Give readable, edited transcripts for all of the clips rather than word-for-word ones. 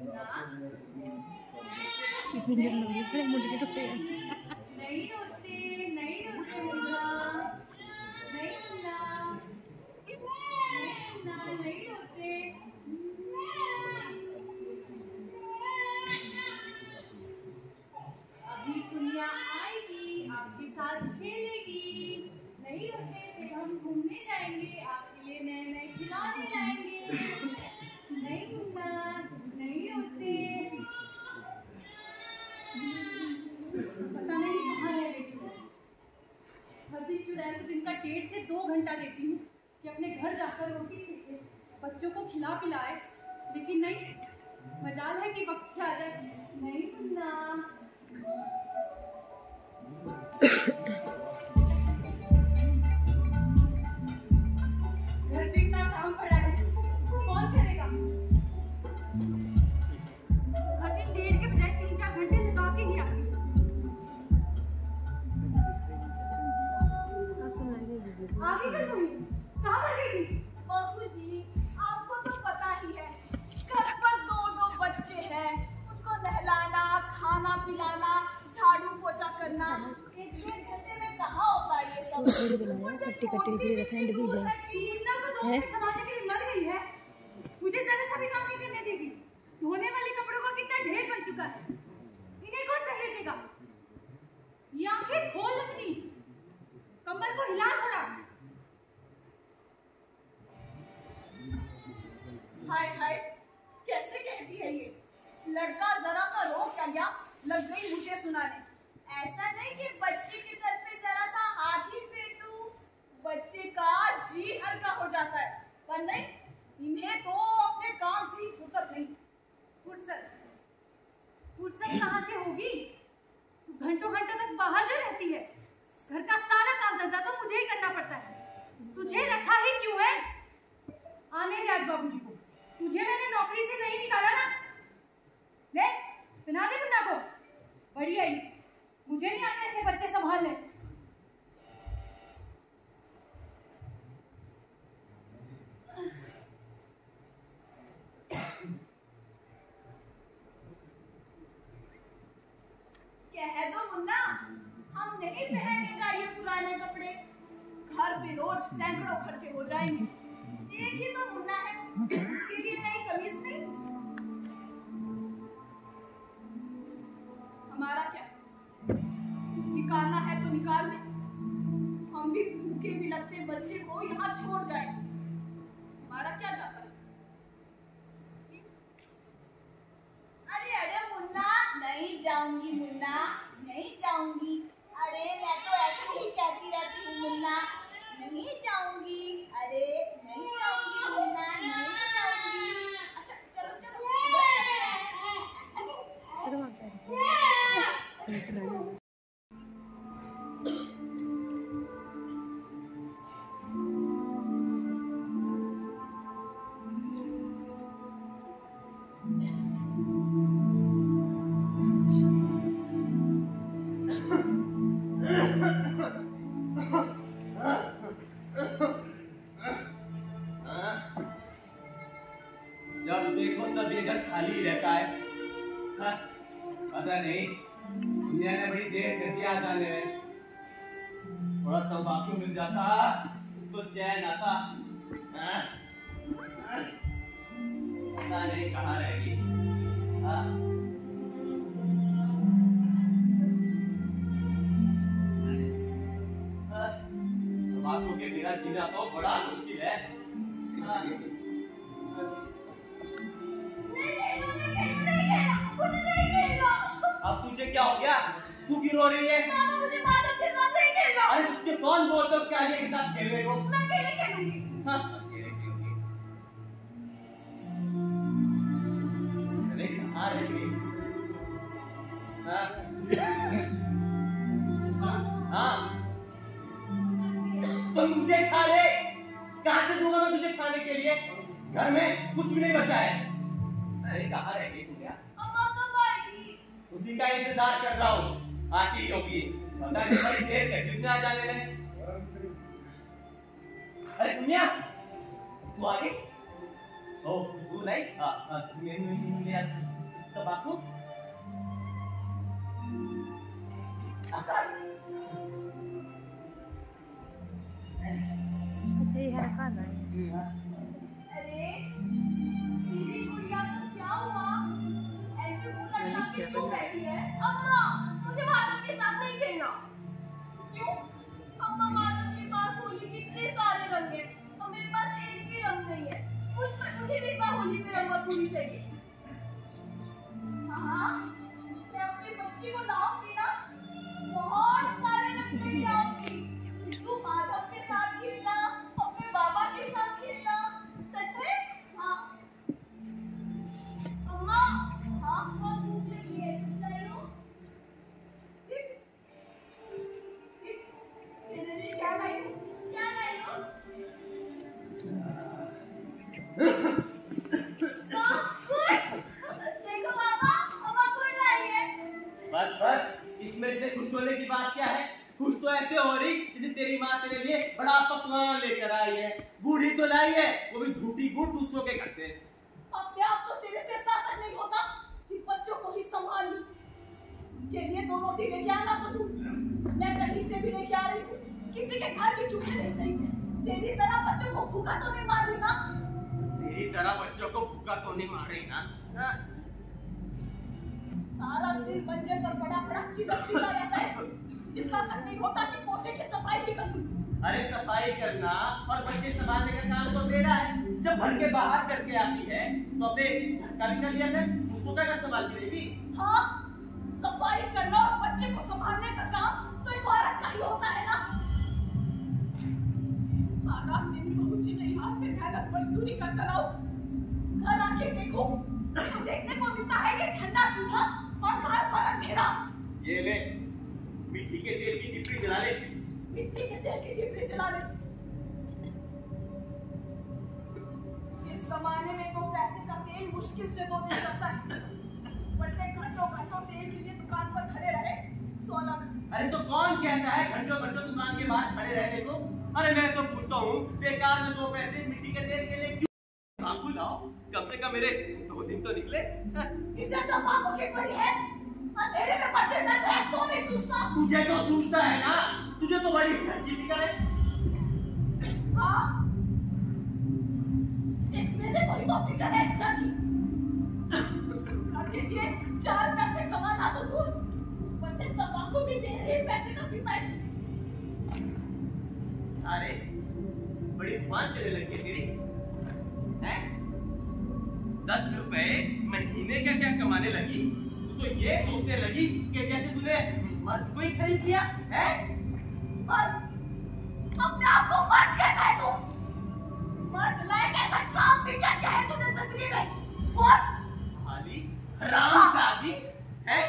नहीं रोते नहीं रोते मुन्ना, नहीं मुन्ना, नहीं रोते। अभी दुनिया आएगी, आपके साथ खेलेगी। नहीं रोते, फिर हम घूमने जाएंगे, आपके लिए नए नए खिलौने लाएंगे। नहीं मुन्ना, नहीं रोते। पता नहीं कहाँ रह गई थी। हर दिन चुड़ैल को दिन का 1.5 से 2 घंटा देती हूँ कि अपने घर जाकर रोटी सीखे, बच्चों को खिला पिलाए, लेकिन नहीं, मजाल है कि वक्त से आ जाए। नहीं मुन्ना। घर पे इतना काम पड़ा है, कौन करेगा? हर दिन 1.5 के बजाय 3-4 घंटे लगा के ही आती। आगे कल तुम कहाँ पर गई थी? बासु जी, आपको तो पता ही है, घर पर 2-2 बच्चे हैं, उनको नहलाना, खाना पिलाना, झाड़ू पोछा करना, 1-1 घंटे में कहाँ होता है ये सब? संभालने के लिए मर गई है, मुझे जरा सा भी काम नहीं करने देगी। धोने वाले कपड़ों का कितना ढेर बन चुका है, इन्हें कौन सहेजेगा? ये आंखें खोल अपनी, कमर को हिला थोड़ा। हाय हाय, कैसे कहती है ये? लड़का जरा सा रो क्या गया, लग गई मुझे सुनाने। ऐसा नहीं कि बच्चे के सर पे जरा सा हाथ ही फेर दूं, बच्चे का जी हल्का हो जाता है, पर नहीं, इन्हें तो अपने काम से ही फुर्सत नहीं। फुर्सत कहाँ से होगी? तू घंटों घंटों तक बाहर जो रहती है, घर का सारा काम धंधा तो मुझे ही करना पड़ता है। तुझे रखा ही क्यों है? आने दे आज बाबूजी को, तुझे मैंने नौकरी से नहीं निकाला ना। ले सुना दे मुन्ना को, बड़ी आई, मुझे नहीं आते ऐसे बच्चे संभालने। कह दो मुन्ना, हम नहीं पहनेगा ये पुराने कपड़े, घर पे रोज सैकड़ों खर्चे हो जाएंगे। एक ही तो मुन्ना है, उसके लिए नई कमीज नहीं। हमारा क्या, निकालना है तो निकाल ले, हम भी भूखे मिलते बच्चे को यहाँ छोड़ जाए, हमारा क्या जाता है? अरे अरे मुन्ना, नहीं जाऊंगी मुन्ना, नहीं जाऊंगी। अरे मैं तो ऐसे ही कहती रहती हूँ मुन्ना, नहीं जाऊंगी। अरे नहीं जाऊंगी मुन्ना, नहीं जाऊंगी। अच्छा चलो चलो। जब देखो तब ये घर खाली रहता है। पता नहीं दुनिया ने बड़ी देर कर दिया जाने में, थोड़ा तंबाकू मिल जाता तो चैन आता। पता नहीं कहाँ रहेगी। तंबाकू के बिना जीना तो बड़ा मुश्किल है। अब तुझे क्या हो गया? तू क्यों रो रही है? मामा मुझे मारो, फिर मैं नहीं खेलूंगा। अरे तुझे कौन बोलता है क्या ये के साथ खेल रहे हो? मैं अकेले खेलूंगी। हाँ, अकेले खेलूंगी। अरे कहाँ रह गई? हाँ, तो मुझे खा ले। कहाँ से दूंगा मैं तुझे खाने के लिए? घर में कुछ भी नहीं बचा है। अरे कहाँ रह गई तू? क्या अम्मा कब आएगी? उसी का इंतजार कर रहा हूँ, आती होगी। पता नहीं बड़ी देर तक कितना जाने लगे। अरे दुनिया, तू आ गई? ओ तू नहीं? तंबाकू अच्छा ये हल्का ना अरे तेरी गुड़िया को क्या हुआ? ऐसे मुंह लटका के क्यों बैठी है? अम्मा, मुझे माधव के साथ नहीं खेलना। क्यों? अम्मा, माधव के पास होली के इतने सारे रंग हैं और मेरे पास एक भी रंग नहीं है। मुझे भी इस बार होली में रंगत पूरी चाहिए। हाँ, मैं अपनी बच्ची को लाऊंगी ना, बहुत सारे रंग लेके आऊंगी। तू माधव के साथ खेलना, अपने बाबा के साथ खेलना। सच में? हाँ। अम्मा, हाँ, बहुत भूख लगी है, कुछ लाई हो? मेरे लिए क्या लाई हो? क्या लाई हो? देखो पापा, अम्मा गुड़ लाई है। बस बस, इसमें इतने खुश होने की बात क्या है? खुश तो ऐसे हो रही जैसे तेरी माँ तेरे लिए बड़ा पकवान लेकर आई है। गुड़ ही तो लाई है, वो भी झूठी गुड़ दूसरों के घर से। अपने आप तो तेरे से ताकत नहीं होता कि बच्चों को ही संभाल लूं। उनके लिए 2 रोटी लेके आना तो तू, मैं कहीं से भी लेके आ रही हूँ। किसी के घर की चूल्हे नहीं सही। तेरी तरह बच्चों को भूखा तो नहीं मार रही ना? तेरी तरह बच्चों को भूखा तो नहीं मार रही ना? सारा दिन मंजे पर बड़ा चिल्लाती रहता है। इतना तक नहीं होता कि कोठे की सफाई ही कर लूं। अरे सफाई करना और बच्चे संभालने का काम तो तेरा है। जब भर के बाहर करके आती है तो अपने घर का भी कर लिया कर, उसको क्या कर संभाल के देगी? हाँ, सफाई करना और बच्चे को संभालने का काम तो एक औरत का ही होता है ना। सारा दिन बहू जी के यहाँ से मेहनत मजदूरी करता रहो, घर आके देखो तो देखने को मिलता है ये ठंडा चूल्हा और घर पर अंधेरा। ये ले, मिट्टी के तेल की डिब्बी जला ले। मिट्टी के तेल की डिब्बी जला ले। इस जमाने में तो पैसे का तेल मुश्किल से 2 दिन चलता है, ऊपर से घंटों तेल के लिए दुकान पर खड़े रहे 100 लाख। अरे तो कौन कहता है घंटों दुकान के बाहर खड़े रहने को? अरे मैं तो पूछता हूँ, बेकार में 2 पैसे मिट्टी के तेल के लिए क्यों? बापू लाओ, कम से कम मेरे 2 दिन तो निकले। इसे तो बापू की पड़ी है, अंधेरे में बच्चे दर्द है, सो नहीं सूझता। तुझे तो सूझता है ना, तुझे तो बड़ी की फिक्र है। हाँ, एक मेरे को ही तो फिक्र है इस घर की। घर के लिए 4 पैसे कमाना तो दूर, ऊपर से तंबाकू भी मेरे ही पैसे का पीता है। अरे बड़ी जुबान चलने लगी है तेरी, हैं? 10 रुपए महीने का क्या कमाने लगी? तू तो ये सोचने लगी कि जैसे तूने मर्द को ही खरीद लिया है? मर्द? अपने आप को मर्द कहता है तू? मर्द लायक ऐसा काम भी क्या है तूने जिंदगी में? बोल। खाली हरामजादी है?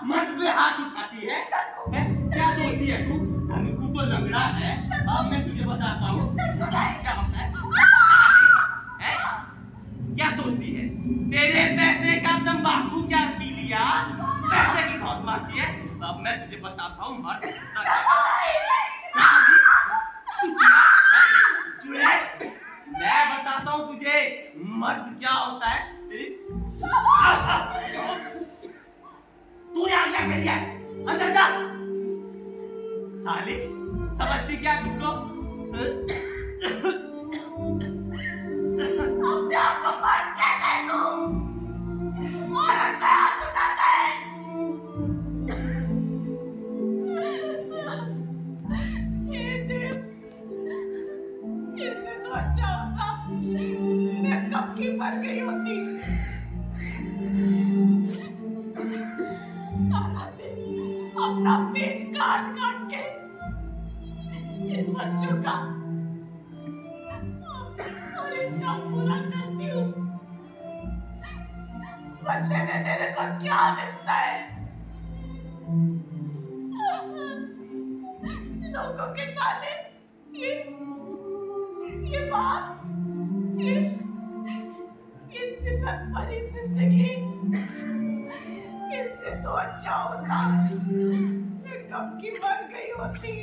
मर्द पे हाथ उठाती है? क्या सोचती है तू? तू तो लंगड़ा है। अब मैं तुझे बताता हूँ क्या होता है। क्या सोचती है? तेरे पैसे का तंबाकू क्या पी लिया? पैसे की धौस मारती है। अब मैं तुझे बताता हूँ मर्द मैं बताता हूँ तुझे मर्द क्या होता है। तू यहाँ क्या कर रही है? अंदर जा। साली समझती क्या तुमको? अपने आप को मर्द कहता है तू? औरत पे हाथ उठाता है। ये देव, इससे तो अच्छा होता मैं कब की मर गई होती। सारा दिन अपना पेट काट के इन बच्चों का और इसका पूरा करती हूँ। बदले में मेरे को क्या मिलता है? लोगों के ताने, ये बात, ये जिल्लत भरी जिंदगी, इससे तो अच्छा होता मैं कब की मर गई होती।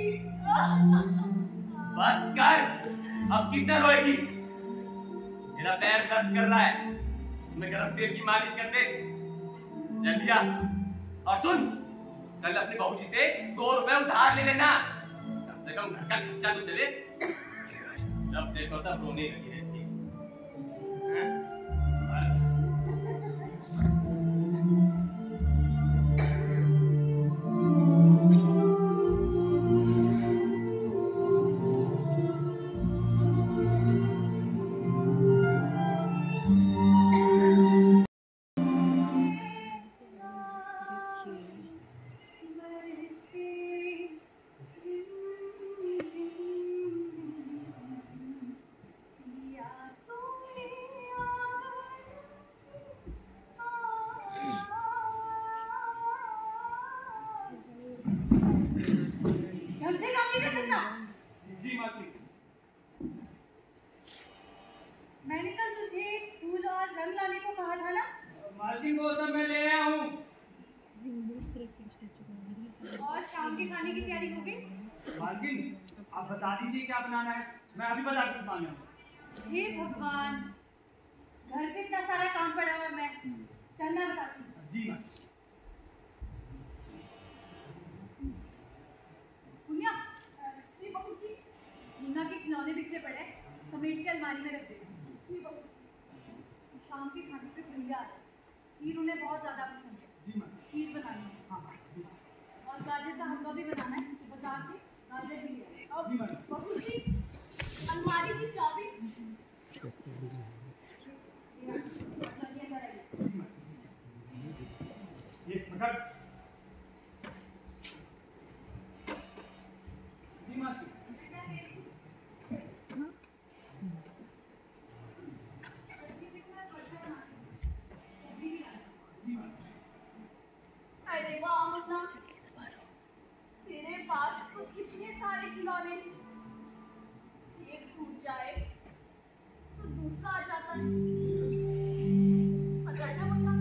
बस कर, अब कितना रोएगी? मेरा पैर दर्द कर रहा है, उसमें गरम तेल की मालिश कर दे। जल्दी आ। और सुन, कल अपनी बहू जी से 2 रुपए उधार ले लेना, कम से कम घर का खर्चा तो चले। जब देखो तब रोने लगी रहती है। हमसे काम नहीं कर सकता। जी मालकिन। मैंने कल तुझे फूल और रंग लाने को कहा था ना? मालकिन वो सब मैं ले आया हूँ। और शाम के खाने की तैयारी हो गई? मालकिन आप बता दीजिए क्या बनाना है, मैं अभी बाजार से सामान लाऊं। हे भगवान, घर पे इतना सारा काम पड़ा हुआ है। मैं चल मैं बताती हूँ। जी मालकिन। पुनिया, जी बहू जी। मुन्ना के खिलौने बिखरे पड़े, समेट के अलमारी में रख दे। जी बहू। शाम के खाने पे भैया आ रहे, खीर उन्हें बहुत ज्यादा पसंद है। जी मालकिन। खीर बनानी है। हाँ हाँ जी। और गाजर का हलवा भी बनाना है, तो बाजार से गाजर भी ले आए। अब जी मालकिन। बहू जी, अलमारी की चाबी। ये अंदर आइए। जी मालकिन। ये पकड़। जी मालकिन। जी मालकिन। अरे वाह मुन्ना, तेरे पास तो कितने सारे खिलौने। एक टूट जाए तो दूसरा आ जाता है। पता है ना मुन्ना,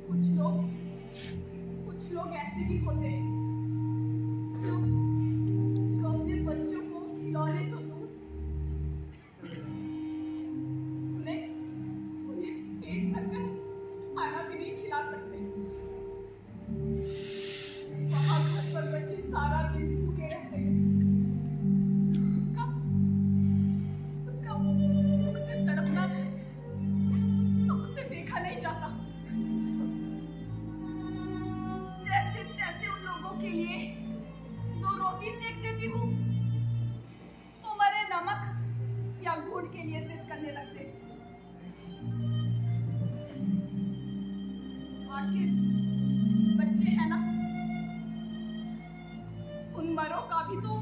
कुछ लोग ऐसे भी होते हैं जो अपने बच्चों को खिलौने तो दूर, उन्हें पेट भरकर खाना भी नहीं खिला सकते। वहाँ घर पर बच्चे सारा दिन भूखे रहते हैं। कब उसे तड़पना उसे देखा नहीं जाता। जैसे तैसे उन लोगों के लिए 2 रोटी सेक देती हूँ तो मरे नमक या गुड़ के लिए जिद करने लगते। आखिर बच्चे हैं ना, उन मरों का भी तो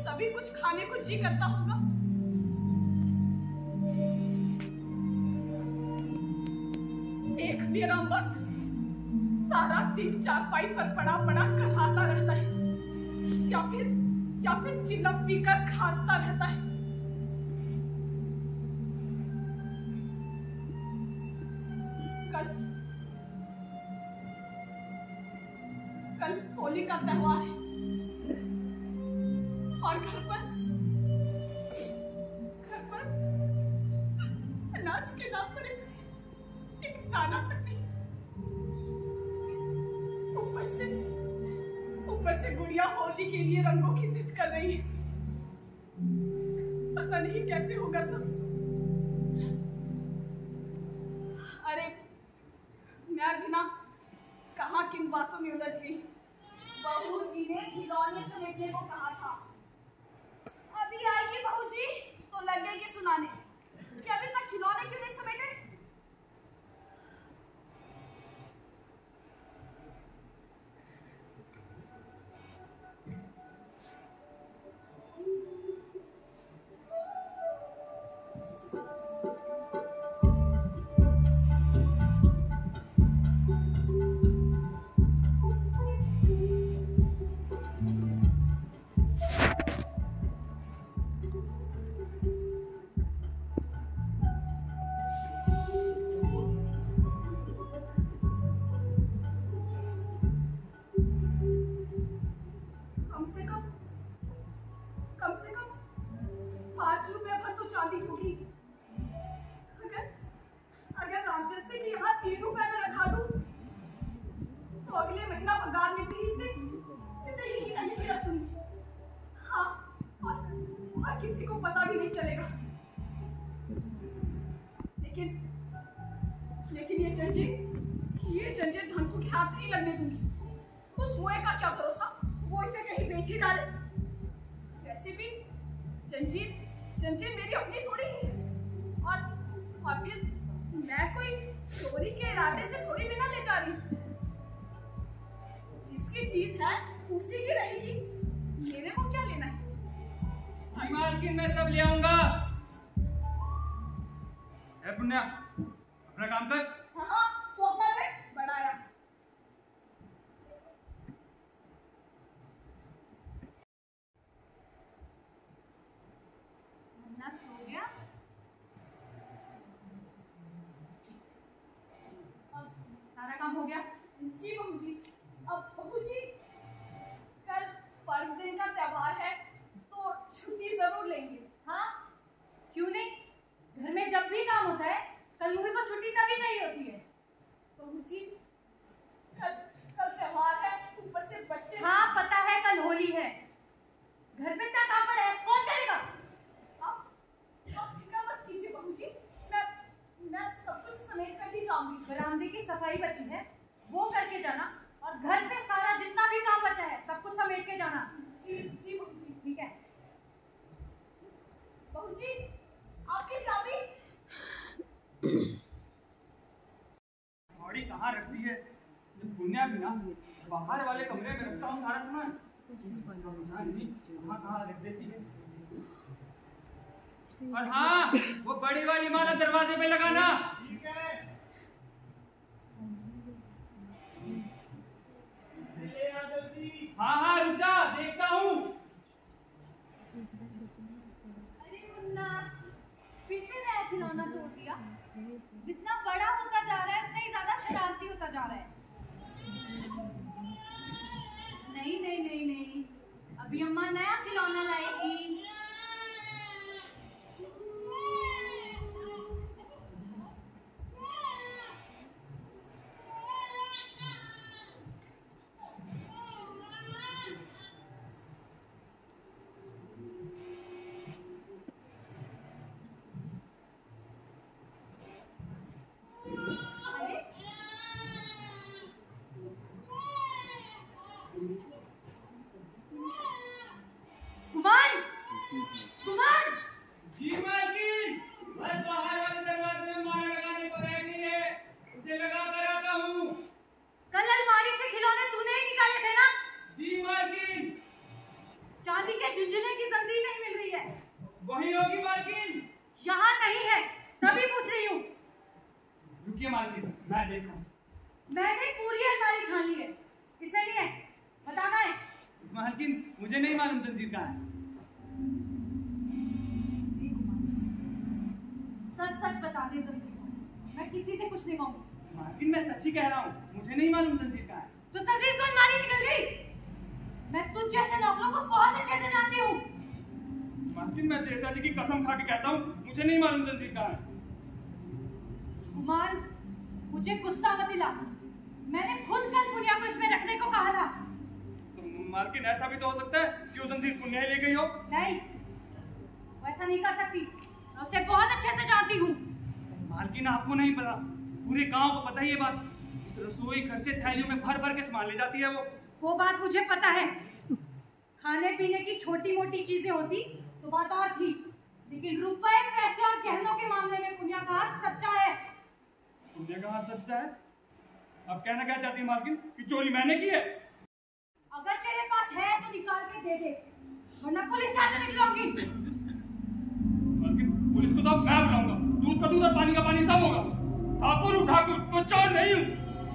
सभी कुछ खाने को जी करता होगा। एक मेरा मर्द सारा दिन चारपाई पर पड़ा पड़ा कराता रहता है, या फिर चिलम पीकर खांसता रहता है। कल होली का त्योहार है और घर पर अनाज के नाम पर एक दाना तक नहीं। ऊपर से गुड़िया होली के लिए रंगों की जिद कर रही है। पता नहीं कैसे होगा सब। अरे मैं भी ना कहाँ किन बातों में उलझ गई। बहू जी ने खिलौने समेटने को कहा था। अभी आएगी बहू जी तो लगेगी सुनाने कि अभी तक खिलौने क्यों नहीं समेटे। कम से कम 5 रुपए भर तो चांदी होगी। रामचंद्र के यहाँ 3 रुपए में रखा दूं तो अगले महीना पगार मिलती ही इसे यही का यही रखूंगी। हाँ, और किसी को पता भी नहीं चलेगा। लेकिन ये जंजीर धन को हाथ नहीं लगने दूंगी। उस मुए का क्या भरोसा, वो इसे कहीं बेच ही डाले। वैसे भी जंजीर मेरी अपनी थोड़ी ही है, और फिर मैं कोई चोरी के इरादे से थोड़ी बिना ले जा रही। जिसकी चीज है उसी की रहेगी, मेरे को क्या लेना है। मालकिन मैं सब ले आऊंगा। पुण्या अपना काम कर। हाँ, तो अपना ले बढ़ाया। मुन्ना सो गया? अब सारा काम हो गया? जी बहू जी। अब बहू जी, कल पर्व दिन का त्योहार है तो छुट्टी जरूर लेंगे। हाँ, क्यों नहीं? घर में जब भी काम होता है कल मुझे को छुट्टी तभी चाहिए होती है। बहू जी, कल त्योहार है, ऊपर से बच्चे। हाँ पता है, कल होली है। घर में इतना काम पड़ा है, कौन करेगा? आप फिक्र मत कीजिए बहू जी, मैं सब कुछ समेट कर ही जाऊंगी। बरामदे की सफाई बची है, वो करके जाना, और घर पे सारा जितना भी काम बचा है सब कुछ समेट के जाना। जी बहू जी। ठीक है। बहू जी, आपकी चाबी। घड़ी कहाँ रख दी है? पुण्या भी ना बाहर वाले कमरे में रखता हूँ सारा सामान। कहाँ रख देती है? और हाँ, वो बड़ी वाली माला दरवाजे पे लगाना। ठीक है। हाँ रुक जा, देखता हूँ। अरे मुन्ना, फिर से नया खिलौना तोड़ दिया। जितना बड़ा होता जा रहा है उतना ही ज्यादा शरारती होता जा रहा है। नहीं, अभी अम्मा नया खिलौना लाएगी। वही होगी मालकिन। यहाँ नहीं है, तभी पूछ रही हूँ। रुकिए मालकिन, मैं देखता हूँ। मैंने पूरी अलमारी छान ली है, इसलिए बताना है। मालकिन मुझे नहीं मालूम जंजीर कहाँ है। सच सच बता दे जंजीर, मैं किसी से कुछ नहीं कहूँगी। मालकिन मैं सच्ची कह रहा हूँ, मुझे नहीं मालूम जंजीर कहाँ है। तो जंजीर तो अलमारी निकल गई। मैं तुझ जैसे नौकरों को बहुत अच्छे से जानती हूँ। मालकिन मैं देवता जी की कसम खा के कहता हूँ, मुझे नहीं मालूम जंजीर कहाँ है। कुमार, मुझे गुस्सा मत दिला। मैंने खुद कल पुनिया को इसमें रखने को कहा था। तो मालकिन ऐसा भी तो हो सकता है कि वो जंजीर पुण्य ले गई हो। नहीं, वैसा नहीं कर सकती। मैं उसे बहुत अच्छे से जानती हूँ। मालकिन आपको नहीं पता, पूरे गांव को पता है ये बात। इस रसोई घर से थैलियों में भर भर के सामान ले जाती है वो बात मुझे पता है। खाने पीने की छोटी मोटी चीजें होती तो बात और थी, लेकिन रुपए, पैसे और गहनों के मामले में पुनिया का हाथ सच्चा है। पुण्य का हाथ सच्चा है? अब कहना क्या चाहती है मालकिन कि चोरी मैंने की है? अगर तेरे पास है तो निकाल के दे दे, वरना पुलिस स्टेशन निकलूंगी। मालकिन पुलिस को तो मैं बुलाऊंगा। दूध का दूध और पानी का पानी सब होगा। ठाकुर हूँ ठाकुर, कोई चोर नहीं हूँ।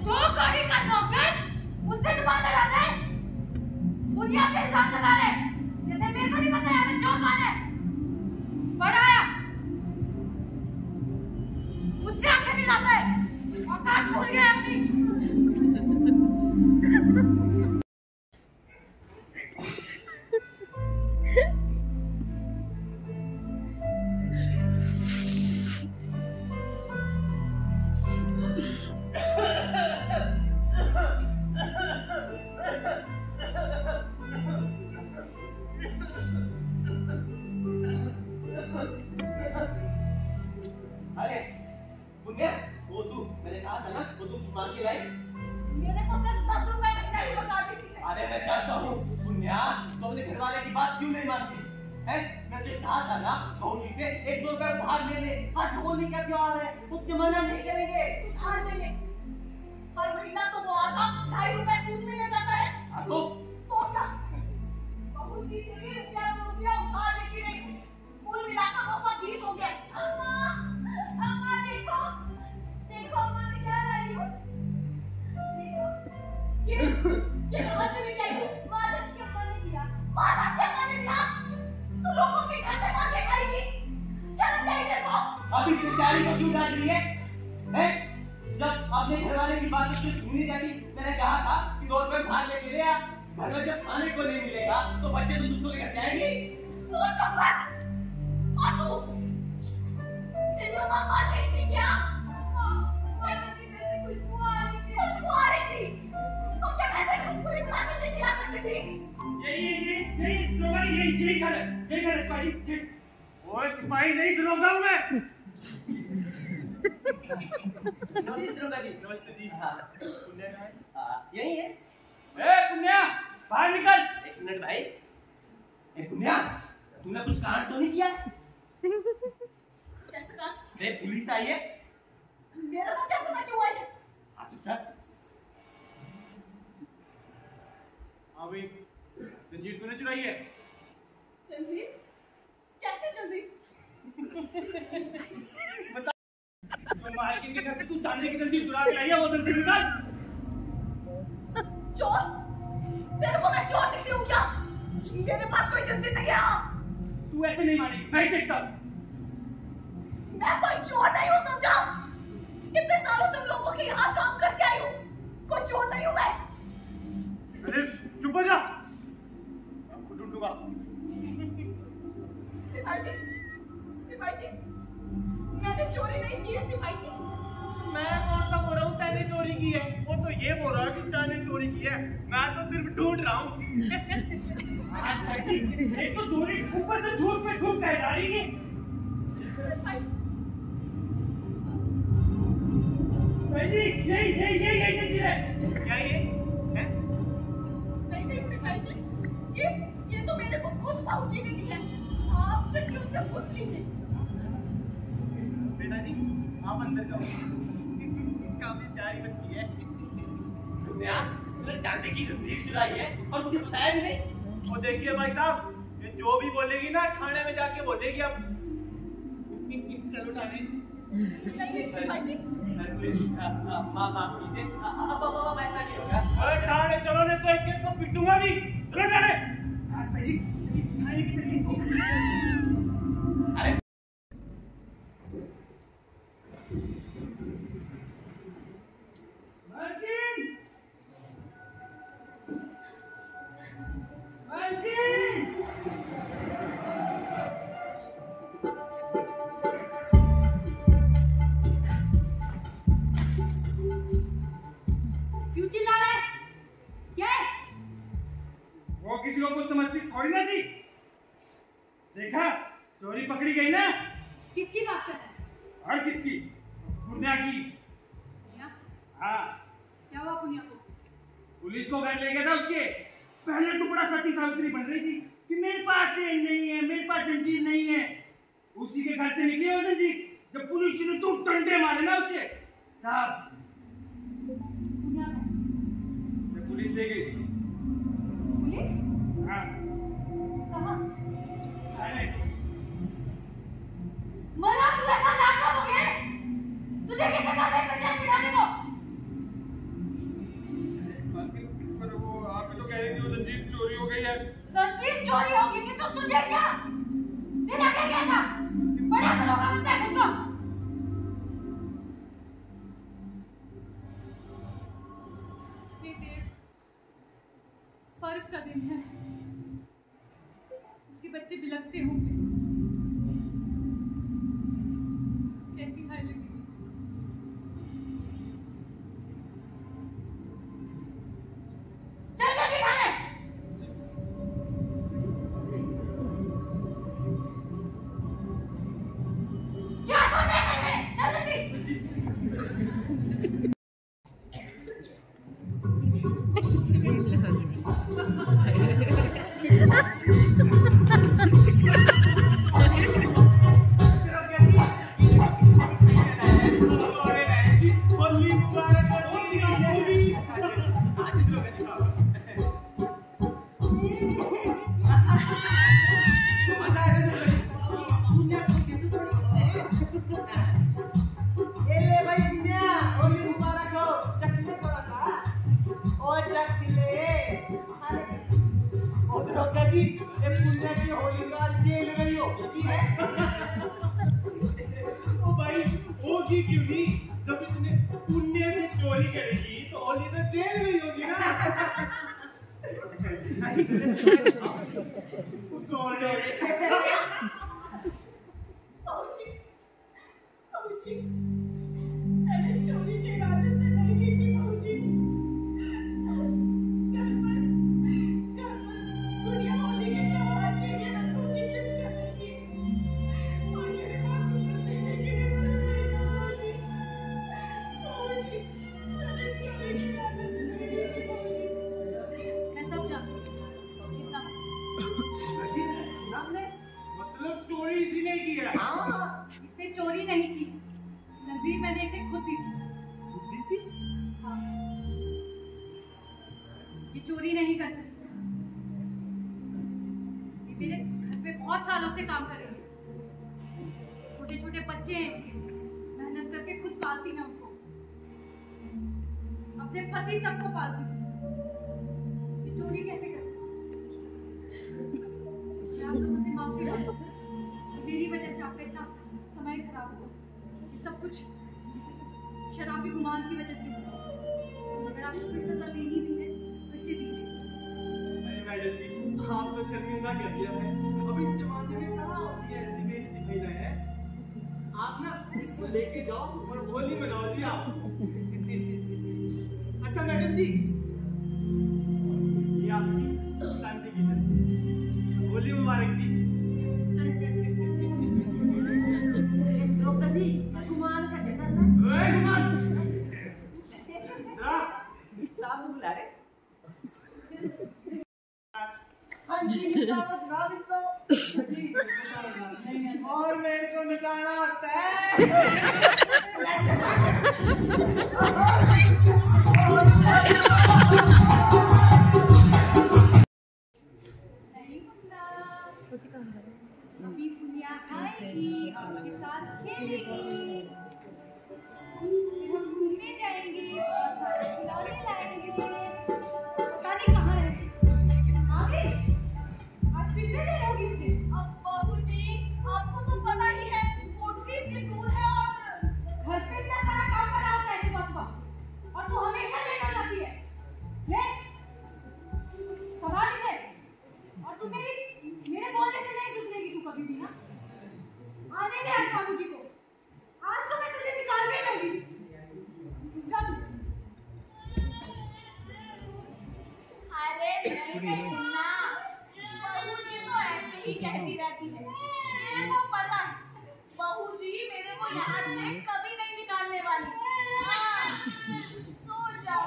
तो कौड़ी का नौकर मुझसे जुबान लड़ाता है, पुनिया पे इल्जाम लगा रहे, जैसे मेरे को नहीं पता है मैं चोर कौन है। बढ़ाया मुझसे आंखें मिलाता है, औकात भूल गया अपनी। अरे पुण्या, वो तू मैंने कहा था ना, वो तू मांग के लाई। मैंने तो सिर्फ 10 रुपए महीना ही बता दी थी। अरे मैं जानता हूँ पुण्या, तो अपने घर वाले की बात क्यों नहीं मानती है? मैं तुझे कहा था ना बहू जी से 1-2 रुपए उधार ले ले। आज बोलने क्या क्यों आ रहा है? उसके मना नहीं करेंगे। उधार ले ले। हर महीना तो वो आता 2.5 रुपए सूद में ले जाता है। हाँ तो क्या? बहू जी से भी रुपया उधार लेती रही हूँ। कुल मिलाकर 220 हो गया। अम्मा देखो, देखो अम्मा मैं क्या लाई हूँ। देखो ये कहाँ से लेके आई हूँ? माधव की अम्मा ने दिया। माधव की अम्मा ने दिया? तू लोगों के घर से मांगे खाएगी? शर्म नहीं देखो। अब इस बेचारी को क्यों डांट रही है? हैं? जब अपने घर वाले की बात सुनी जाती, मैंने कहा था कि 2 रुपए उधार लेके ले आ। घर में जब खाने को नहीं मिलेगा तो बच्चे तो दूसरों के घर जाएंगे। तू चुप कर। और तू तेरी मम्मा नहीं थी क्या? माधव के घर से खुशबू आ रही थी। खुशबू आ रही थी। तो क्या मैं तेरे को पूरी बना के नहीं खिला सकती थी? यही घर है सिपाही। ओए सिपाही नहीं, दरोगा हूँ मैं। नमस्ते दरोगा जी। नमस्ते जी। हाँ यही है। ए पुण्या, बाहर निकल। 1 मिनट भाई। पुण्या, तूने कुछ कांड तो नहीं किया? कैसे कहा? पुलिस आई है। मेरे को क्या पता क्यों आई है? हाँ तो चल। हाँ भाई, जंजीर तूने चुराई है। जंजीर? कैसे जंजीर? तो मालकिन के घर से तू चांदी की जंजीर चुरा के आई है, वो जंजीर निकाल। चोर? तेरे को मैं चोर दिख रही हूँ क्या? मेरे पास कोई जंजीर नहीं है। तू ऐसे नहीं मानेगी, मैं देखता। मैं कोई चोर नहीं हूँ, समझा? इतने सालों से लोगों के यहाँ काम करके आई हूँ। कोई चोर नहीं हूँ मैं। अरे चुप हो जा, आपको ढूंढूंगा। सिपाही जी, सिपाही जी, मैंने चोरी नहीं की है सिपाही जी। मैं कौन सा बोल रहा हूँ तैने चोरी की है? वो तो ये बोल रहा है कि तैने चोरी की है। मैं तो सिर्फ ढूंढ रहा हूँ। एक तो चोरी, ऊपर से झूठ पे झूठ कह जा रही है। यही है। क्या ये है? नहीं सिपाही जी, ये तो मेरे को खुद बहू जी ने दी है। आप चट्टी से पूछ लीजिए। बेटा जी, आप अंदर जाओ। काफी प्यारी बच्ची है। तूने चांदी की जंजीर चुराई है और मुझे बताया भी नहीं। वो देखिए भाई साहब, ये जो भी बोलेगी ना थाने में जाके बोलेगी। अब चलो थाने। नहीं सिपाही जी, माफ कीजिए। अब ऐसा नहीं होगा। थाने चलो, नहीं तो एक को पिटूंगा भी। चलो थाने। जी, थाने की तकलीफ। अरे क्यों चिल्ला रहा है? क्या है? वो किसी को कुछ समझती थोड़ी ना थी। देखा, चोरी पकड़ी गई ना। किसकी बात कर रहा है? और किसकी? पुण्या की। पुनिया? हाँ, क्या हुआ पुनिया को? पुलिस को घर ले गया था उसके। पहले तो बड़ा सती सावित्री बन रही थी कि मेरे पास चेन नहीं है, मेरे पास जंजीर नहीं है। उसी के घर से निकली वो जंजीर जब पुलिस ने तो टंटे मारे ना उसके, तब पुनिया का? पुलिस ले गई। पुलिस? हाँ, कहाँ? थाने। मरा तू ऐसा लाशा हो गया? तुझे किसे कहा था पंचायत बिठाने को? पर वो आप तो कह रही थी वो जंजीर चोरी हो गई है। जंजीर चोरी होगी नहीं तो तुझे क्या? तेरा क्या था? बड़ा दरोगा बनता है खुद को। ये देव, फर्क का दिन है। उसके बच्चे बिलखते होंगे। कैसी हाय लगेगी। चल जल्दी खाने। ये पुण्य की होलिका जेल में ही होगी है। ओ भाई होगी क्यों नहीं, जब इतने पुण्य से चोरी करेगी तो होली तो जेल में ही होगी ना। मैंने चोरी के इरादे से नहीं की थी बाबूजी। घर पर गुड़िया होली के त्योहार के लिए रंगों की जिद कर रही थी और मेरे पास उसको देने के लिए कुछ नहीं था बाबूजी। मैंने चोरी के इरादे से नहीं की थी बाबूजी। मैं सब जानती हूँ, चिंता मत मतलब चोरी इसी ने की है। इसने चोरी नहीं की, नजीर मैंने इसे खुद दी थी। हाँ। ये चोरी नहीं कर सकती। ये मेरे घर पे बहुत सालों से काम कर रही है। छोटे छोटे बच्चे हैं इसके, मेहनत करके खुद पालती मैं उनको, अपने पति तक को पालती हूँ। ये चोरी कैसे कर सकती? मैं आप लोगों से माफी मांगती हूँ। मेरी वजह से आपका इतना समय खराब हुआ। ये सब कुछ शराबी गुमान की वजह से हुआ। अगर आपको कोई सजा देनी भी है तो इसे दीजिए। अरे मैडम जी, आप तो शर्मिंदा कर दिया है। अभी इस जमाने में कहाँ होती है ऐसी बेइज्जती महिला है। आप ना इसको लेके जाओ और होली मनाओ जी आप। अच्छा मैडम जी, ये आपकी शांति की तरफ होली मुबारक जी। द्रौपदी गुमान का क्या करना? ओए गुमान, साहब बुला रहे। हाँ जी, निकालो जनाब इसको। और मेरे को निकालना होता है। नहीं मुन्ना, अभी पुनिया आएगी, आपके साथ खेलेगी, फिर हम घूमने जाएंगे और खाना खिलाने लाएंगे। पता नहीं कहाँ रहेगी। आ गई? आज फिर से देर होगी मुझे। अब बाबूजी, आपको तो पता ही है कोठरी इतनी दूर है और घर पे इतना सारा काम पड़ा होता है सुबह, और तू हमेशा लेट हो जाती है। ले, संभाल इसे। और तू मेरे बोलने से नहीं सुधरेगी तू कभी भी ना। आने दे आज बाबूजी को। आज तो मैं तुझे निकाल के लूंगी। जा तू। अरे नहीं मुन्ना, बहूजी तो ऐसे ही कहती रहती है। मेरे को पता है, बहूजी मेरे को यहाँ से कभी नहीं निकालने वाली। हाँ, सो जाओ।